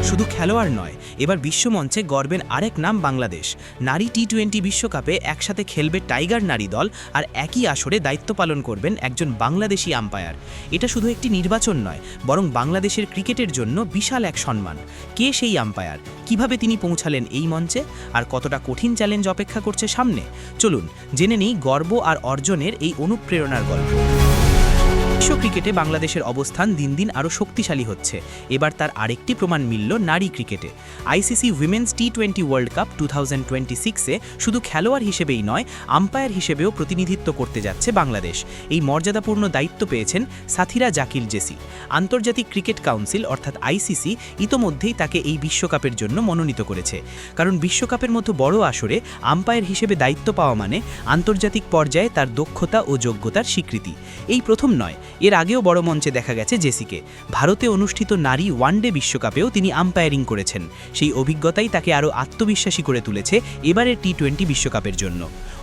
শুধু খেলোয়াড় নয়, এবার বিশ্বমঞ্চে গর্বের আরেক নাম বাংলাদেশ। নারী টি-20 বিশ্বকাপে একসাথে খেলবে টাইগার নারী দল, আর একই আসরে দায়িত্ব পালন করবেন একজন বাংলাদেশি আম্পায়ার। এটা শুধু একটি নির্বাচন নয়, বরং বাংলাদেশের ক্রিকেটের জন্য বিশাল এক সম্মান। কে সেই আম্পায়ার, কিভাবে তিনি পৌঁছালেন এই মঞ্চে, আর কতটা কঠিন চ্যালেঞ্জ অপেক্ষা করছে সামনে? চলুন জেনে নিই গর্ব আর অর্জনের এই অনুপ্রেরণার গল্প। বিশ্ব ক্রিকেটে বাংলাদেশের অবস্থান দিন দিন আরও শক্তিশালী হচ্ছে। এবার তার আরেকটি প্রমাণ মিলল নারী ক্রিকেটে। আইসিসি উইমেন্স টি-20 ওয়ার্ল্ড কাপ 2026-এ শুধু খেলোয়াড় হিসেবেই নয়, আম্পায়ার হিসেবেও প্রতিনিধিত্ব করতে যাচ্ছে বাংলাদেশ। এই মর্যাদাপূর্ণ দায়িত্ব পেয়েছেন সাথীরা জাকির জেসি। আন্তর্জাতিক ক্রিকেট কাউন্সিল অর্থাৎ আইসিসি ইতোমধ্যেই তাকে এই বিশ্বকাপের জন্য মনোনীত করেছে। কারণ বিশ্বকাপের মতো বড় আসরে আম্পায়ার হিসেবে দায়িত্ব পাওয়া মানে আন্তর্জাতিক পর্যায়ে তার দক্ষতা ও যোগ্যতার স্বীকৃতি। এই প্রথম নয়, এর আগেও বড় মঞ্চে দেখা গেছে জেসিকে। ভারতে অনুষ্ঠিত নারী ওয়ানডে বিশ্বকাপেও তিনি আম্পায়ারিং করেছেন। সেই অভিজ্ঞতাই তাকে আরও আত্মবিশ্বাসী করে তুলেছে এবারের টি-20 বিশ্বকাপের জন্য।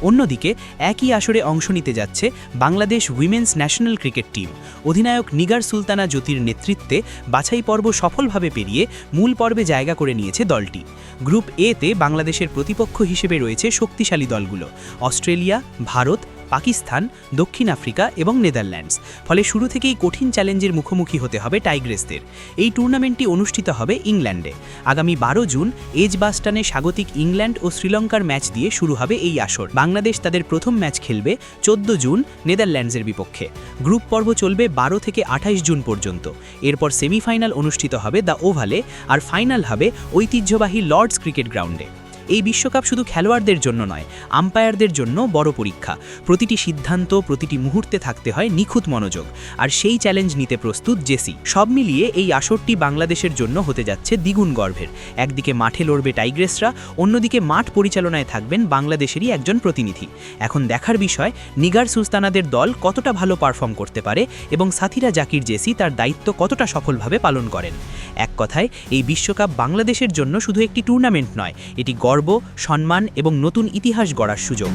অন্যদিকে একই আসরে অংশ নিতে যাচ্ছে Bangladesh women's national cricket team. অধিনায়ক নিগার সুলতানা জ্যোতির নেতৃত্বে বাছাই পর্ব সফলভাবে পেরিয়ে মূল পর্বে জায়গা করে নিয়েছে দলটি। গ্রুপ এতে বাংলাদেশের প্রতিপক্ষ হিসেবে রয়েছে শক্তিশালী দলগুলো অস্ট্রেলিয়া, ভারত, পাকিস্তান, দক্ষিণ আফ্রিকা এবং নেদারল্যান্ডস। ফলে শুরু থেকেই কঠিন চ্যালেঞ্জের মুখোমুখি হতে হবে টাইগ্রেসদের। এই টুর্নামেন্টটি অনুষ্ঠিত হবে ইংল্যান্ডে। আগামী 12 জুন এজবাস্টনে স্বাগতিক ইংল্যান্ড ও শ্রীলঙ্কার ম্যাচ দিয়ে শুরু হবে এই আসর। বাংলাদেশ তাদের প্রথম ম্যাচ খেলবে 14 জুন নেদারল্যান্ডসের বিপক্ষে। গ্রুপ পর্ব চলবে 12 থেকে 28 জুন পর্যন্ত। এরপর সেমিফাইনাল অনুষ্ঠিত হবে দ্য ওভালে, আর ফাইনাল হবে ঐতিহ্যবাহী লর্ডস ক্রিকেট গ্রাউন্ডে। এই বিশ্বকাপ শুধু খেলোয়াড়দের জন্য নয়, আম্পায়ারদের জন্য বড় পরীক্ষা। প্রতিটি সিদ্ধান্ত, প্রতিটি মুহূর্তে থাকতে হয় নিখুঁত মনোযোগ, আর সেই চ্যালেঞ্জ নিতে প্রস্তুত জেসি। সব মিলিয়ে এই আসরটি বাংলাদেশের জন্য হতে যাচ্ছে দ্বিগুণ গর্বের। একদিকে মাঠে লড়বে টাইগ্রেসরা, অন্যদিকে মাঠ পরিচালনায় থাকবেন বাংলাদেশেরই একজন প্রতিনিধি। এখন দেখার বিষয় নিগার সুলতানাদের দল কতটা ভালো পারফর্ম করতে পারে এবং সাথীরা জাকির জেসি তার দায়িত্ব কতটা সফলভাবে পালন করেন। এক কথায়, এই বিশ্বকাপ বাংলাদেশের জন্য শুধু একটি টুর্নামেন্ট নয়, এটি গর্ব, সম্মান এবং নতুন ইতিহাস গড়ার সুযোগ।